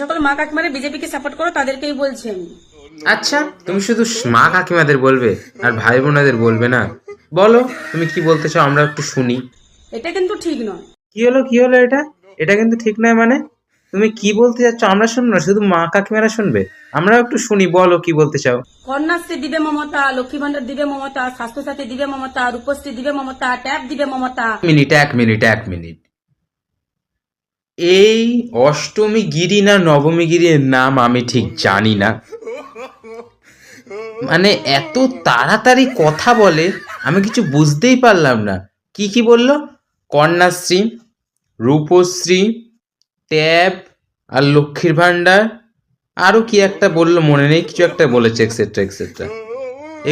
সকল মা কাকিমারা বিজেপিকে সাপোর্ট করো, তাদেরকেই বলছি আমি। আচ্ছা, তুমি শুধু মা কাকিমাদের বলবে আর ভাই বোনাদের বলবে না? বলো তুমি কি বলতে চাও, আমরা একটু শুনি। এটা কিন্তু ঠিক নয়। কি হলো এটা? এটা কিন্তু ঠিক নয় মানে? তুমি কি বলতে চাচ্ছ আমরা শুনবো না, শুধু মা কাকিমারা শুনবে? আমরাও একটু শুনি, বলো কি বলতে চাও। কন্যাশ্রী দিবে মমতা, লক্ষ্মী ভান্ডার দিবে মমতা, স্বাস্থ্যসাথী দিবে মমতা, রূপশ্রী দিবে মমতা, ট্যাব দিবে মমতা। এক মিনিট। এই অষ্টমী গিরি না নবমী গিরির নাম আমি ঠিক জানি না, মানে এত তাড়াতাড়ি কথা বলে আমি কিছু বুঝতেই পারলাম না। কি কি বললো? কন্যাশ্রী, রূপশ্রী, ট্যাব আর লক্ষ্মীর ভাণ্ডার, আরও কি একটা বললো মনে নেই, কিছু একটা বলেছে এক্সেট্রা।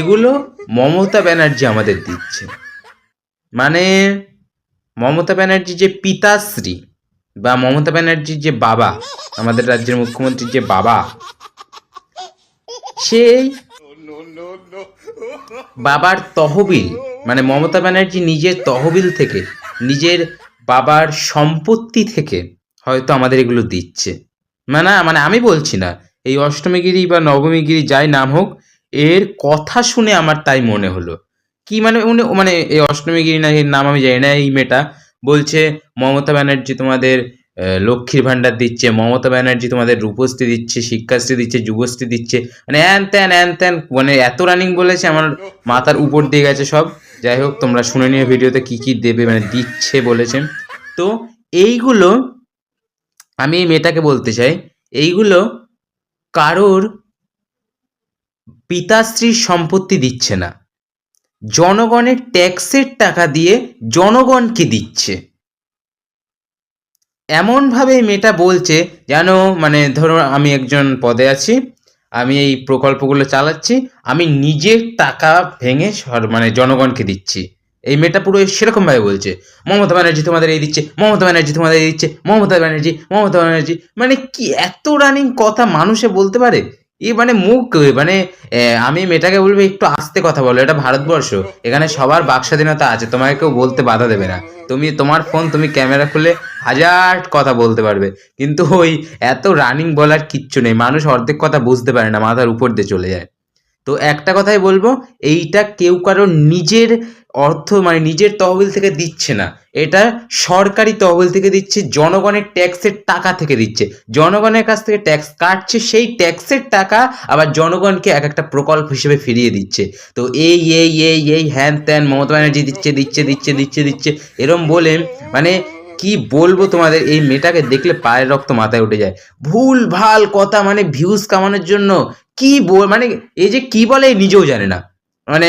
এগুলো মমতা ব্যানার্জি আমাদের দিচ্ছে। মানে মমতা ব্যানার্জি যে পিতাশ্রী বা মমতা ব্যানার্জির যে বাবা, আমাদের রাজ্যের মুখ্যমন্ত্রীর যে বাবা, সেই বাবার তহবিল, মানে মমতা ব্যানার্জি নিজের তহবিল থেকে, নিজের বাবার সম্পত্তি থেকে হয়তো আমাদের এগুলো দিচ্ছে। মানে আমি বলছি না, এই অষ্টমীগিরি বা নবমীগিরি যাই নাম হোক, এর কথা শুনে আমার তাই মনে হলো। কি মানে উনি মানে এই অষ্টমীগিরি না এর নাম আমি জানি না, এই মেয়েটা বলছে মমতা ব্যানার্জি তোমাদের লক্ষ্মীর ভাণ্ডার দিচ্ছে, মমতা ব্যানার্জি তোমাদের রূপশ্রী দিচ্ছে, শিক্ষাশ্রী দিচ্ছে, যুবশ্রী দিচ্ছে, মানে হ্যান ত্যান, মানে এত রানিং বলেছে আমার মাথার উপর দিয়ে গেছে সব। যাই হোক, তোমরা শুনে নিও ভিডিওতে কি কি দেবে, মানে দিচ্ছে বলেছেন। তো এইগুলো আমি এই মেয়েটাকে বলতে চাই, এইগুলো কারোর পিতাশ্রীর সম্পত্তি দিচ্ছে না, জনগণের ট্যাক্সের টাকা দিয়ে জনগণকে দিচ্ছে। এমনভাবে এই মেয়েটা বলছে যেন, মানে ধরো আমি একজন পদে আছি, আমি এই প্রকল্পগুলো চালাচ্ছি, আমি নিজের টাকা ভেঙে মানে জনগণকে দিচ্ছি। এই মেয়েটা পুরো সেরকমভাবে বলছে, মমতা ব্যানার্জি তোমাদের এই দিচ্ছে, মমতা ব্যানার্জি তোমাদের এই দিচ্ছে, মমতা ব্যানার্জি, মানে কি এত রানিং কথা মানুষে বলতে পারে? মানে মুখ, মানে আমি মেয়েটাকে বলবো একটু আস্তে কথা বলো, এটা ভারতবর্ষ, এখানে সবার বাক স্বাধীনতা আছে, তোমাকে কেউ বলতে বাধা দেবে না। তুমি তোমার ফোন, তুমি ক্যামেরা খুলে হাজার কথা বলতে পারবে, কিন্তু ওই এত রানিং বলার কিচ্ছু নেই, মানুষ অর্ধেক কথা বুঝতে পারে না, মাথার উপর দিয়ে চলে যায়। তো একটা কথাই বলবো, এইটা কেউ কারোর নিজের অর্থ মানে নিজের তহবিল থেকে দিচ্ছে না, এটা সরকারি তহবিল থেকে দিচ্ছে, জনগণের ট্যাক্সের টাকা থেকে দিচ্ছে, জনগণের কাছ থেকে ট্যাক্স কাটছে, সেই ট্যাক্সের টাকা আবার জনগণকে এক একটা প্রকল্প হিসেবে ফিরিয়ে দিচ্ছে। তো এই হ্যান ত্যান মমতা ব্যানার্জি দিচ্ছে এরম বলে, মানে কি বলবো তোমাদের, এই মেয়েটাকে দেখলে পায়ের রক্ত মাথায় উঠে যায়। ভুল ভাল কথা, মানে ভিউজ কামানোর জন্য কি মানে এই যে কি বলে নিজেও জানে না। মানে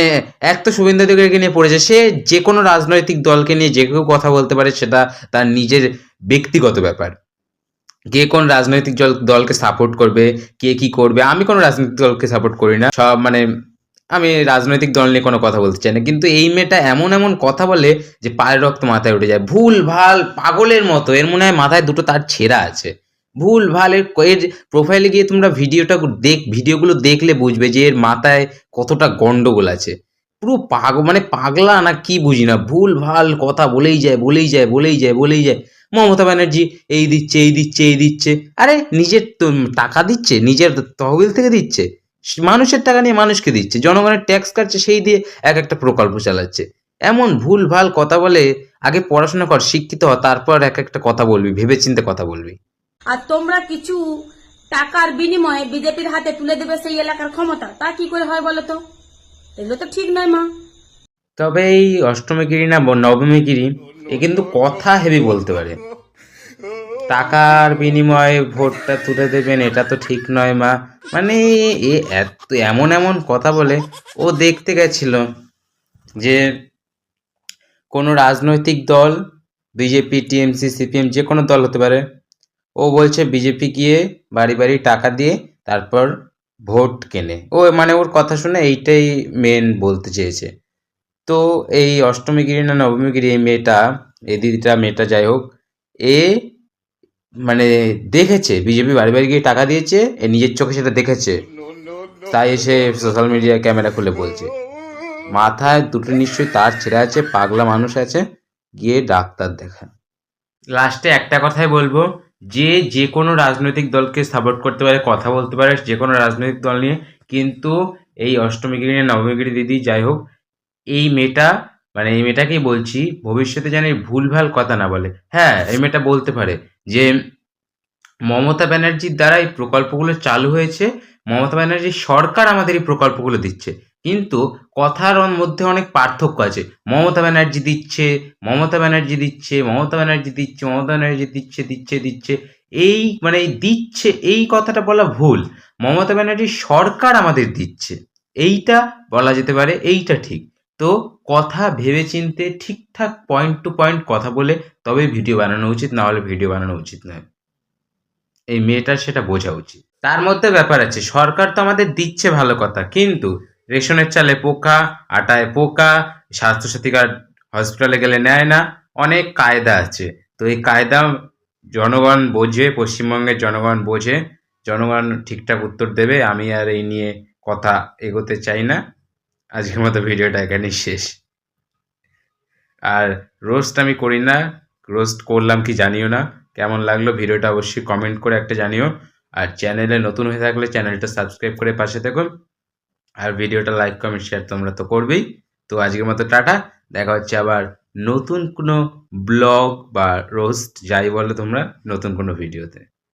এক তো শুভেন্দু অধিকারীকে নিয়ে পড়েছে, সে যে কোনো রাজনৈতিক দলকে নিয়ে যে কেউ কথা বলতে পারে, সেটা তার নিজের ব্যক্তিগত ব্যাপার। কে কোন রাজনৈতিক দলকে সাপোর্ট করবে, কে কি করবে, আমি কোনো রাজনৈতিক দলকে সাপোর্ট করি না, সব মানে আমি রাজনৈতিক দল নিয়ে কোনো কথা বলতে চাই না, কিন্তু এই মেয়েটা এমন এমন কথা বলে যে পায়ের রক্ত মাথায় উঠে যায়, ভুল ভাল পাগলের মতো। এর মনে হয় মাথায় দুটো তার ছেঁড়া আছে। ভুল ভাল এর প্রোফাইলে গিয়ে তোমরা ভিডিওগুলো দেখলে বুঝবে যে এর মাথায় কতটা গন্ডগোল আছে। পুরো মানে পাগলা না কি বুঝি না, ভুল ভাল কথা বলেই যায়। মমতা ব্যানার্জি এই দিচ্ছে। আরে নিজের টাকা দিচ্ছে, নিজের তহবিল থেকে দিচ্ছে, মানুষের টাকা নিয়ে মানুষকে দিচ্ছে, জনগণের ট্যাক্স কাটছে, সেই দিয়ে এক একটা প্রকল্প চালাচ্ছে। এমন ভুল ভাল কথা বলে, আগে পড়াশোনা কর, শিক্ষিত হ, তারপর এক একটা কথা বলবি, ভেবেচিন্তে কথা বলবি। আর তোমরা কিছু টাকার বিনিময়ে বিজেপির হাতে তুলে দেবে সেই এলাকার ক্ষমতা, তা কি করে হয় বলো তো? এগুলো তো ঠিক নয় মা। তবে এই অষ্টমীগিরি না নবমীগিরি, এ কিন্তু কথা হেভি বলতে পারে। টাকার বিনিময়ে ভোটটা তুলে দেবেন, এটা তো ঠিক নয় মা, মানে এ এমন কথা বলে। ও দেখতে গেছিল যে কোনো রাজনৈতিক দল, বিজেপি, টিএমসি, সিপিএম, যে কোনো দল হতে পারে, ও বলছে বিজেপি গিয়ে বাড়ি বাড়ি টাকা দিয়ে তারপর ভোট কেনে। ও মানে ওর কথা শুনে এইটাই মেন বলতে চেয়েছে। তো এই অষ্টমীগিরি না নবমীগিরি, এই মেয়েটা যাই হোক, এ মানে দেখেছে বিজেপি বাড়ি বাড়ি গিয়ে টাকা দিয়েছে, এ নিজের চোখে সেটা দেখেছে, তাই এসে সোশ্যাল মিডিয়ায় ক্যামেরা খুলে বলছে। মাথায় দুটো নিশ্চয়ই তার ছেঁড়া আছে, পাগলা মানুষ আছে, গিয়ে ডাক্তার দেখা। লাস্টে একটা কথাই বলবো, যে কোনো রাজনৈতিক দলকে সাপোর্ট করতে পারে, কথা বলতে পারে যে কোনো রাজনৈতিক দল নিয়ে, কিন্তু এই অষ্টমীগিরি নিয়ে নবমীগিরি দিদি যাই হোক, এই মেয়েটা মানে এই মেয়েটাকেই বলছি ভবিষ্যতে যেন এই ভুলভাল কথা না বলে। হ্যাঁ, এই মেয়েটা বলতে পারে যে মমতা ব্যানার্জির দ্বারা এই প্রকল্পগুলো চালু হয়েছে, মমতা ব্যানার্জির সরকার আমাদের এই প্রকল্পগুলো দিচ্ছে, কিন্তু কথার মধ্যে অনেক পার্থক্য আছে। মমতা ব্যানার্জি দিচ্ছে, মমতা ব্যানার্জি দিচ্ছে, মমতা ব্যানার্জি দিচ্ছে, মমতা ব্যানার্জি দিচ্ছে দিচ্ছে দিচ্ছে, এই মানে এই দিচ্ছে এই কথাটা বলা ভুল। মমতা ব্যানার্জির সরকার আমাদের দিচ্ছে, এইটা বলা যেতে পারে, এইটা ঠিক। তো কথা ভেবেচিন্তে ঠিকঠাক পয়েন্ট টু পয়েন্ট কথা বলে তবে ভিডিও বানানো উচিত, না হলে ভিডিও বানানো উচিত নয়। এই মেয়েটার সেটা বোঝা উচিত। তার মধ্যে ব্যাপার আছে, সরকার তো আমাদের দিচ্ছে ভালো কথা, কিন্তু রেশনের চালে পোকা, আটায় পোকা, স্বাস্থ্যসাথী কার্ড হসপিটালে গেলে নেয় না, অনেক কায়দা আছে। তো এই কায়দা জনগণ বোঝে, পশ্চিমবঙ্গের জনগণ বোঝে, জনগণ ঠিকঠাক উত্তর দেবে। আমি আর এই নিয়ে কথা এগোতে চাই না। আজকের মতো ভিডিওটা এখানেই শেষ। আর রোস্ট আমি করি না, রোস্ট করলাম কি জানিও না। কেমন লাগলো ভিডিওটা অবশ্যই কমেন্ট করে একটা জানিও। আর চ্যানেলে নতুন হয়ে থাকলে চ্যানেলটা সাবস্ক্রাইব করে পাশে থাকুন। আর ভিডিওটা লাইক কমেন্ট শেয়ার তোমরা তো করবেই। তো আজকের মতো টাটা, দেখা হচ্ছে আবার নতুন কোনো ব্লগ বা রোস্ট যাই বলো তোমরা, নতুন কোনো ভিডিওতে।